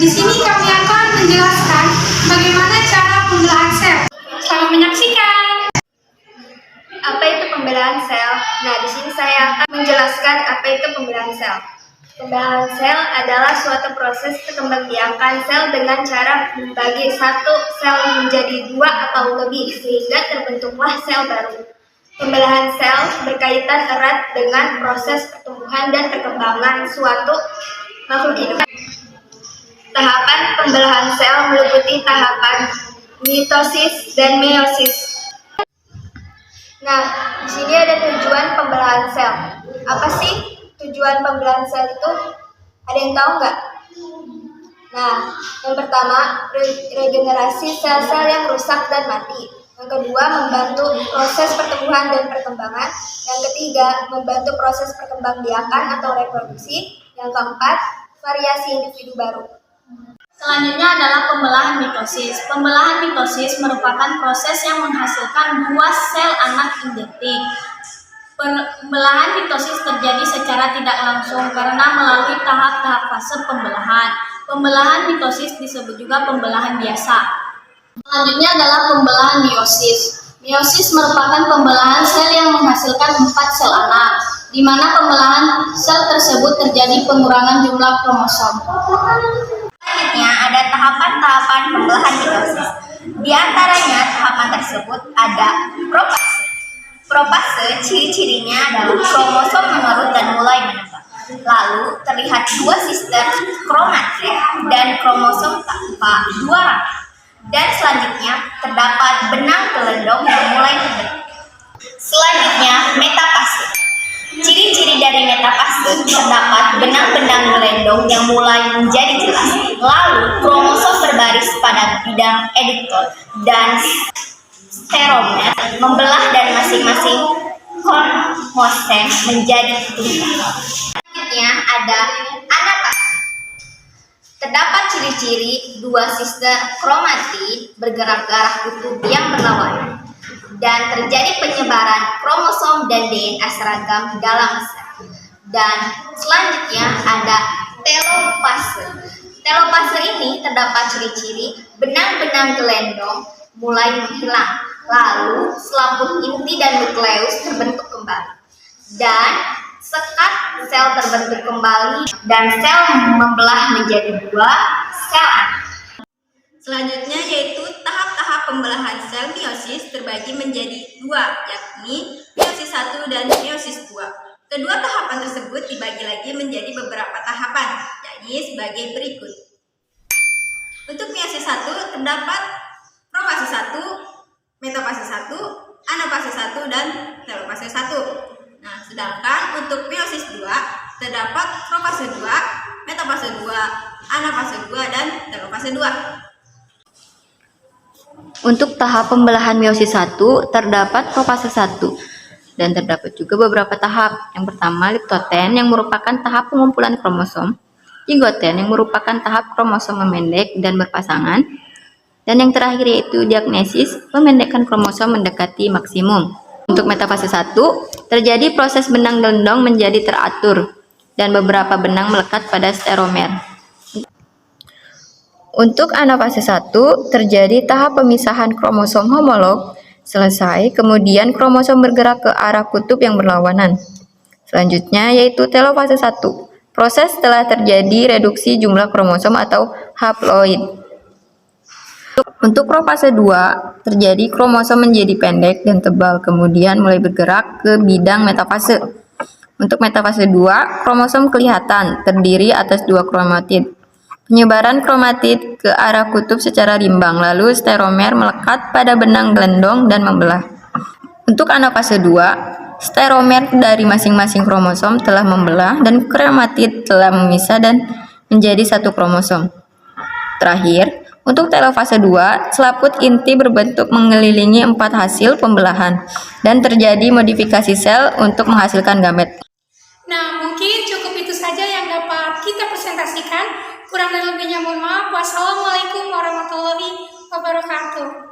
Di sini kami akan menjelaskan bagaimana cara pembelahan sel. Selamat menyaksikan. Apa itu pembelahan sel? Nah, di sini saya akan menjelaskan apa itu pembelahan sel. Pembelahan sel adalah suatu proses perkembangbiakan sel dengan cara membagi satu sel menjadi dua atau lebih sehingga terbentuklah sel baru. Pembelahan sel berkaitan erat dengan proses pertumbuhan dan perkembangan suatu makhluk hidup. Tahapan pembelahan sel meliputi tahapan mitosis dan meiosis. Nah, di sini ada tujuan pembelahan sel. Apa sih tujuan pembelahan sel itu? Ada yang tahu nggak? Nah, yang pertama, regenerasi sel-sel yang rusak dan mati. Yang kedua, membantu proses pertumbuhan dan perkembangan. Yang ketiga, membantu proses perkembangbiakan atau reproduksi. Yang keempat, variasi individu baru. Selanjutnya adalah pembelahan mitosis. Pembelahan mitosis merupakan proses yang menghasilkan dua sel anak identik. Pembelahan mitosis terjadi secara tidak langsung karena melalui tahap-tahap fase pembelahan. Pembelahan mitosis disebut juga pembelahan biasa. Selanjutnya adalah pembelahan meiosis. Meiosis merupakan pembelahan sel yang menghasilkan 4 sel anak, di mana pembelahan sel tersebut terjadi pengurangan jumlah kromosom. Selanjutnya ada tahapan-tahapan pembelahan mitosis. Di antaranya tahapan tersebut ada propase. Propase ciri-cirinya adalah kromosom mengerut dan mulai menambah. Lalu terlihat dua sister kromatid dan kromosom tanpa dua rangka. Dan selanjutnya terdapat benang gelendong yang mulai terbentuk. Selanjutnya metafase. Ciri-ciri dari metafase terdapat benang-benang gelendong yang mulai menjadi jelas. Lalu kromosom berbaris pada bidang editor dan steromer membelah dan masing-masing kromosom menjadi tunggal. Selanjutnya ada anapase. Terdapat ciri-ciri dua sister kromatid bergerak-gerak kutub yang berlawanan dan terjadi penyebaran kromosom dan DNA seragam dalam sel. Dan selanjutnya ada telopase. Telopase ini terdapat ciri-ciri benang-benang gelendong mulai menghilang, lalu selaput inti dan nukleus terbentuk kembali, dan sekat sel terbentuk kembali dan sel membelah menjadi dua sel anak. Selanjutnya yaitu tahap-tahap pembelahan sel meiosis terbagi menjadi dua, yakni meiosis 1 dan meiosis 2. Kedua tahapan tersebut dibagi lagi menjadi beberapa tahapan, yakni sebagai berikut. Untuk meiosis 1 terdapat profase 1, metafase 1, anafase 1, dan telofase 1. Nah, sedangkan untuk meiosis 2 terdapat profase 2, metafase 2, anafase 2, dan telofase 2. Untuk tahap pembelahan meiosis 1 terdapat profase 1 dan terdapat juga beberapa tahap. Yang pertama liptoten yang merupakan tahap pengumpulan kromosom, zigoten yang merupakan tahap kromosom memendek dan berpasangan, dan yang terakhir yaitu diagnesis memendekkan kromosom mendekati maksimum. Untuk metafase 1 terjadi proses benang gelendong menjadi teratur dan beberapa benang melekat pada steromer. Untuk anafase 1 terjadi tahap pemisahan kromosom homolog selesai, kemudian kromosom bergerak ke arah kutub yang berlawanan. Selanjutnya yaitu telofase 1, proses setelah terjadi reduksi jumlah kromosom atau haploid. Untuk profase 2 terjadi kromosom menjadi pendek dan tebal, kemudian mulai bergerak ke bidang metafase. Untuk metafase 2 kromosom kelihatan terdiri atas dua kromatid. Penyebaran kromatid ke arah kutub secara rimbang, lalu steromer melekat pada benang gelendong dan membelah. Untuk anafase 2, steromer dari masing-masing kromosom telah membelah dan kromatid telah memisah dan menjadi satu kromosom. Terakhir, untuk telofase 2, selaput inti berbentuk mengelilingi 4 hasil pembelahan dan terjadi modifikasi sel untuk menghasilkan gamet. Nah, mungkin cukup itu saja yang dapat kita presentasikan. Kurang dan lebihnya mohon maaf. Wassalamualaikum warahmatullahi wabarakatuh.